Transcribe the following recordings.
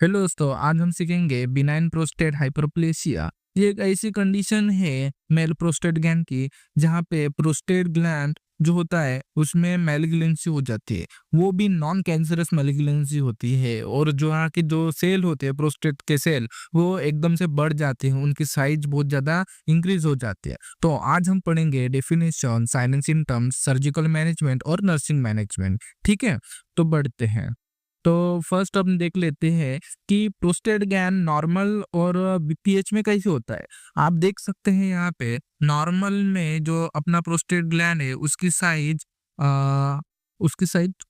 Hello दोस्तों, आज हम सीखेंगे बिनाइन प्रोस्टेट हाइपरप्लेसिया। ये एक ऐसी कंडीशन है मेल प्रोस्टेट ग्लैंड की जहाँ पे प्रोस्टेट ग्लैंड जो होता है उसमें मैलिग्नेंसी हो जाती है। वो भी नॉन कैंसरस मैलिग्नेंसी होती है और जो यहाँ के जो सेल होते हैं प्रोस्टेट के सेल वो एकदम से बढ़ जाते हैं, उनकी साइज बहुत ज्यादा इंक्रीज हो जाती है। तो आज हम पढ़ेंगे definition, sign and symptoms, surgical management और नर्सिंग मैनेजमेंट। ठीक है, तो बढ़ते हैं। तो फर्स्ट हम देख लेते हैं कि प्रोस्टेट ग्लैंड नॉर्मल और बीपीएच में कैसे होता है। आप देख सकते हैं यहाँ पे नॉर्मल में जो अपना प्रोस्टेट ग्लैंड है उसकी साइज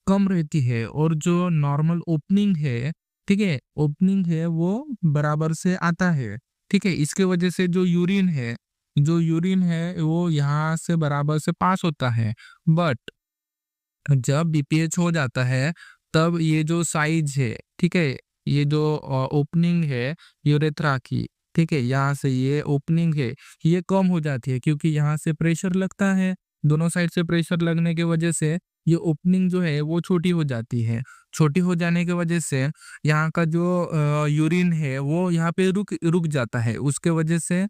कम रहती है और जो नॉर्मल ओपनिंग है, ठीक है, ओपनिंग है वो बराबर से आता है। ठीक है, इसके वजह से जो यूरिन है वो यहाँ से बराबर से पास होता है। बट जब बीपीएच हो जाता है तब ये जो साइज है, ठीक है, ये जो ओपनिंग है यूरेथ्रा की, ठीक है, यहाँ से ये ओपनिंग है ये कम हो जाती है क्योंकि यहाँ से प्रेशर लगता है। दोनों साइड से प्रेशर लगने की वजह से ये ओपनिंग जो है वो छोटी हो जाती है। छोटी हो जाने की वजह से यहाँ का जो यूरिन है वो यहाँ पे रुक रुक जाता है। उसके वजह से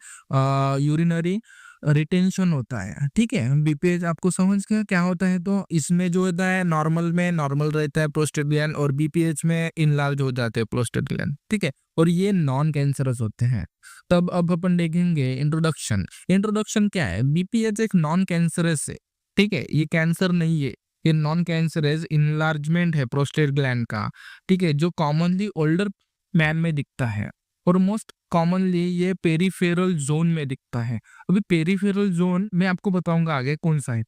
यूरिनरी रिटेंशन होता है। ठीक है, बीपीएच आपको समझ गया क्या होता है। तो इसमें जो होता है नॉर्मल में नॉर्मल रहता है प्रोस्टेट ग्लैंड और बीपीएच में इनलार्ज हो जाते हैं प्रोस्टेट ग्लैंड। ठीक है, और ये नॉन कैंसरस होते हैं। तब अब अपन देखेंगे इंट्रोडक्शन क्या है। बीपीएच एक नॉन कैंसरस है, ठीक है, ये कैंसर नहीं है, ये नॉन कैंसरस इनलार्जमेंट है प्रोस्टेट ग्लैंड का। ठीक है, जो कॉमनली ओल्डर मैन में दिखता है और मोस्ट कॉमनली ये पेरिफेरल जोन में दिखता है। अभी पेरिफेरल जोन मैं आपको बताऊंगा आगे कौन सा है।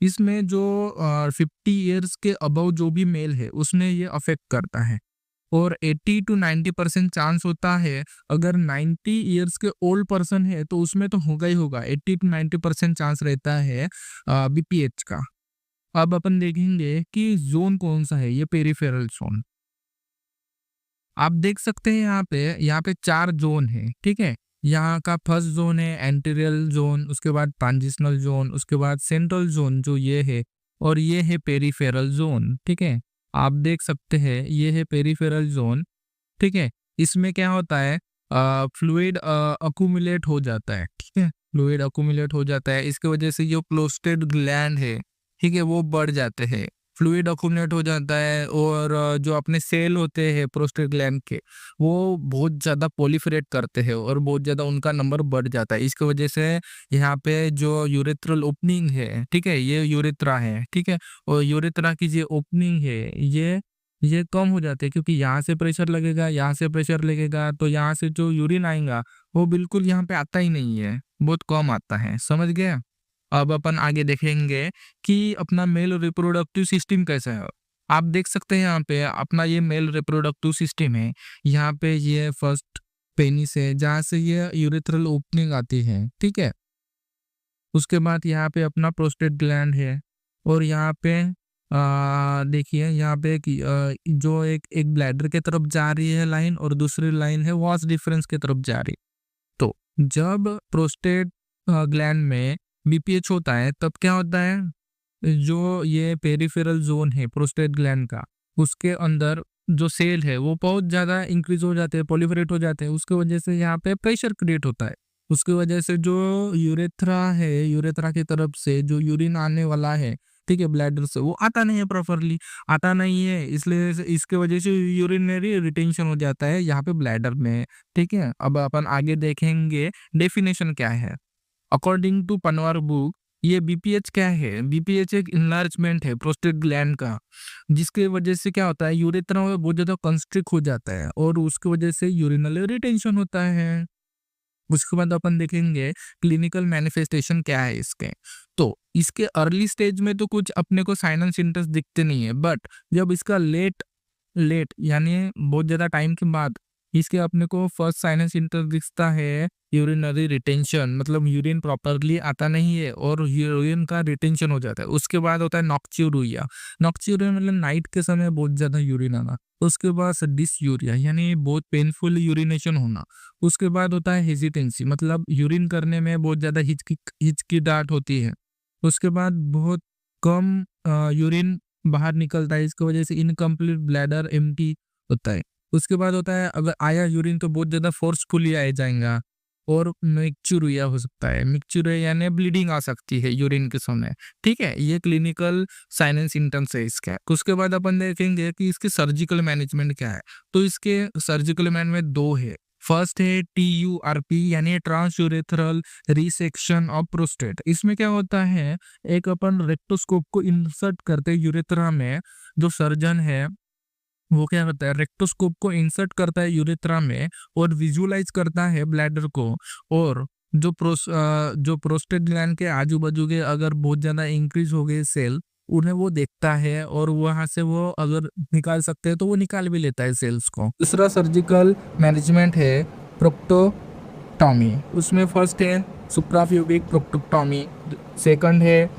इसमें जो 50 ईयर्स के अबव जो भी मेल है उसने ये अफेक्ट करता है और 80 to 90% चांस होता है। अगर 90 ईयर्स के ओल्ड पर्सन है तो उसमें तो होगा ही होगा, 80 to 90% चांस रहता है बीपीएच का। अब अपन देखेंगे कि जोन कौन सा है, ये पेरिफेरल जोन। आप देख सकते हैं यहाँ पे 4 जोन है। ठीक है, यहाँ का फर्स्ट जोन है एंटीरियल जोन, उसके बाद ट्रांजिशनल जोन, उसके बाद सेंट्रल जोन जो ये है, और ये है पेरिफेरल जोन। ठीक है, आप देख सकते हैं ये है पेरिफेरल जोन। ठीक है, इसमें क्या होता है, फ्लूइड अकुमुलेट हो जाता है। ठीक है, फ्लूइड अकुमुलेट हो जाता है, इसके वजह से जो प्रोस्टेट ग्लैंड है, ठीक है, वो बढ़ जाते हैं। फ्लूइड अकुमुलेट हो जाता है और जो अपने सेल होते हैं प्रोस्टेट ग्लैंड के वो बहुत ज़्यादा प्रोलिफरेट करते हैं और बहुत ज़्यादा उनका नंबर बढ़ जाता है। इसकी वजह से यहाँ पे जो यूरेथ्रल ओपनिंग है, ठीक है, ये यूरेथ्रा है, ठीक है, और यूरेथ्रा की जो ओपनिंग है ये कम हो जाते हैं क्योंकि यहाँ से प्रेशर लगेगा, यहाँ से प्रेशर लगेगा, तो यहाँ से जो यूरिन आएगा वो बिल्कुल यहाँ पे आता ही नहीं है, बहुत कम आता है। समझ गए। अब अपन आगे देखेंगे कि अपना मेल रिप्रोडक्टिव सिस्टम कैसा है। आप देख सकते हैं यहाँ पे अपना ये मेल रिप्रोडक्टिव सिस्टम है। यहाँ पे ये फर्स्ट पेनिस है जहाँ से ये यूरेथ्रल ओपनिंग आती है। ठीक है, उसके बाद यहाँ पे अपना प्रोस्टेट ग्लैंड है और यहाँ पे देखिए यहाँ पे जो एक ब्लैडर के तरफ जा रही है लाइन और दूसरी लाइन है वॉस डिफरेंस के तरफ जा रही। तो जब प्रोस्टेट ग्लैंड में बीपीएच होता है तब क्या होता है, जो ये पेरिफेरल जोन है प्रोस्टेट ग्लैंड का, उसके अंदर जो सेल है वो बहुत ज्यादा इंक्रीज हो जाते हैं, प्रोलिफरेट हो जाते हैं। उसकी वजह से यहाँ पे प्रेशर क्रिएट होता है। उसकी वजह से जो यूरेथ्रा है, यूरेथ्रा की तरफ से जो यूरिन आने वाला है, ठीक है, ब्लैडर से वो आता नहीं है, प्रॉपरली आता नहीं है, इसलिए इसके वजह से यूरिनरी रिटेंशन हो जाता है यहाँ पे ब्लैडर में। ठीक है, अब अपन आगे देखेंगे डेफिनेशन क्या है। अकॉर्डिंग टू पनवार बुक, ये बीपीएच क्या है, बीपीएच एक इनलार्जमेंट है प्रोस्टेट ग्लैंड का, जिसके वजह से क्या होता है यूरेथ्रा में बहुत ज्यादा कंस्ट्रिक्ट हो जाता है और उसकी वजह से यूरिनल रिटेंशन होता है। उसके बाद अपन देखेंगे क्लिनिकल मैनिफेस्टेशन क्या है इसके। तो इसके अर्ली स्टेज में तो कुछ अपने को साइन एंड सिम्पटम्स दिखते नहीं है, बट जब इसका लेट लेट यानी बहुत ज्यादा टाइम के बाद इसके अपने को फर्स्ट साइन एंड सिम्पटम दिखता है यूरिनरी रिटेंशन, मतलब यूरिन प्रॉपरली आता नहीं है और यूरिन का रिटेंशन हो जाता है। उसके बाद होता है नॉक्च्यूरिया। नॉक्च्यूरिया मतलब नाइट के समय बहुत ज्यादा यूरिन आना। उसके बाद डिसयूरिया यानी बहुत पेनफुल यूरिनेशन होना। उसके बाद होता है हेजिटेंसी, मतलब यूरिन करने में बहुत ज्यादा हिचकिचाहट होती है। उसके बाद बहुत कम यूरिन बाहर निकलता है, इसकी वजह से इनकम्प्लीट ब्लैडर एम्प्टी होता है। उसके बाद होता है अगर आया यूरिन तो बहुत ज़्यादा फोर्सफुली आ जाएगा और मिक्चुरिया हो सकता है। मिक्चुरिया यानी ब्लीडिंग आ सकती है यूरिन के समय, ठीक है? ये क्लिनिकल साइन एंड सिम्पटम्स है इसका। उसके बाद अपन देखेंगे कि इसके सर्जिकल मैनेजमेंट क्या है। तो इसके सर्जिकल मैनेजमेंट 2 है। फर्स्ट है TURP यानी ट्रांसयूरेथ्रल रिसेक्शन ऑफ प्रोस्टेट। इसमें क्या होता है, एक अपन रेक्टोस्कोप को इंसर्ट करते हैं यूरेथ्रा में। जो सर्जन है वो क्या करता है, रेक्टोस्कोप को इंसर्ट करता है यूरेथ्रा में और विजुअलाइज करता है ब्लैडर को, और जो प्रोस्टेट ग्लैंड के आजू बाजू के अगर बहुत ज्यादा इंक्रीज हो गए सेल, उन्हें वो देखता है और वहां से वो अगर निकाल सकते हैं तो वो निकाल भी लेता है सेल्स को। दूसरा सर्जिकल मैनेजमेंट है प्रोक्टोटॉमी। उसमें फर्स्ट है सुप्राप्यूबिक प्रोक्टोटॉमी, सेकंड है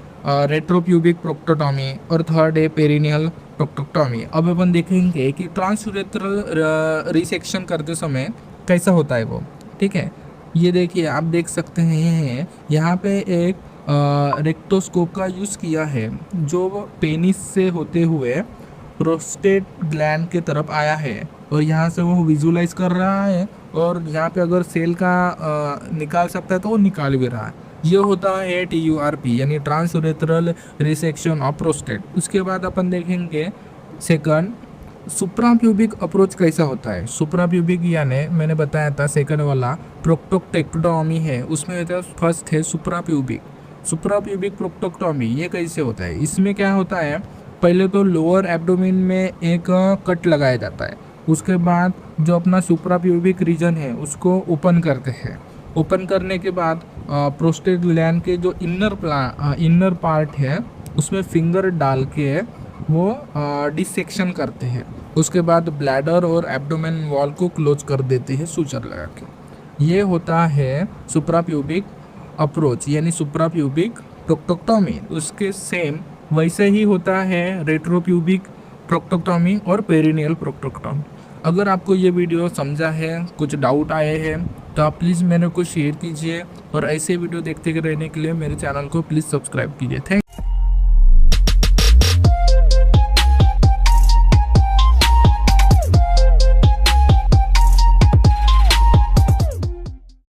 रेट्रोप्यूबिक प्रोक्टोटॉमी और थर्ड है पेरिनियल प्रोक्टोटॉमी। अब अपन देखेंगे कि ट्रांसयूरेथ्रल रिसेक्शन करते समय कैसा होता है वो, ठीक है? ये देखिए, आप देख सकते हैं यहाँ पे एक रेक्टोस्कोप का यूज़ किया है जो पेनिस से होते हुए प्रोस्टेट ग्लैंड के तरफ आया है और यहाँ से वो विजुअलाइज कर रहा है, और यहाँ पे अगर सेल का निकाल सकता है तो वो निकाल भी रहा है। ये होता है TURP यानी ट्रांसयूरेथ्रल रिसेक्शन ऑफ प्रोस्टेट। उसके बाद अपन देखेंगे सेकंड सुप्राप्यूबिक अप्रोच कैसा होता है। सुप्राप्यूबिक यानी मैंने बताया था सेकंड वाला प्रोक्टोटेक्टोमी है, उसमें होता है फर्स्ट है सुप्राप्यूबिक प्रोक्टोटॉमी। ये कैसे होता है, इसमें क्या होता है, पहले तो लोअर एब्डोमेन में एक कट लगाया जाता है। उसके बाद जो अपना सुप्राप्यूबिक रीजन है उसको ओपन करते हैं। ओपन करने के बाद प्रोस्टेट ग्लैंड के जो इनर पार्ट है उसमें फिंगर डाल के वो डिसेक्शन करते हैं। उसके बाद ब्लैडर और एब्डोमेन वॉल को क्लोज कर देते हैं सूचर लगा के। ये होता है सुप्राप्यूबिक अप्रोच यानी सुप्राप्यूबिक प्रोक्टोटॉमी। उसके सेम वैसे ही होता है रेट्रोप्यूबिक प्रोक्टोटॉमी और पेरिनियल प्रोक्टोटॉमी। अगर आपको ये वीडियो समझा है, कुछ डाउट आए हैं, तो आप प्लीज़ मेरे को शेयर कीजिए और ऐसे वीडियो देखते रहने के लिए मेरे चैनल को प्लीज़ सब्सक्राइब कीजिए। थैंक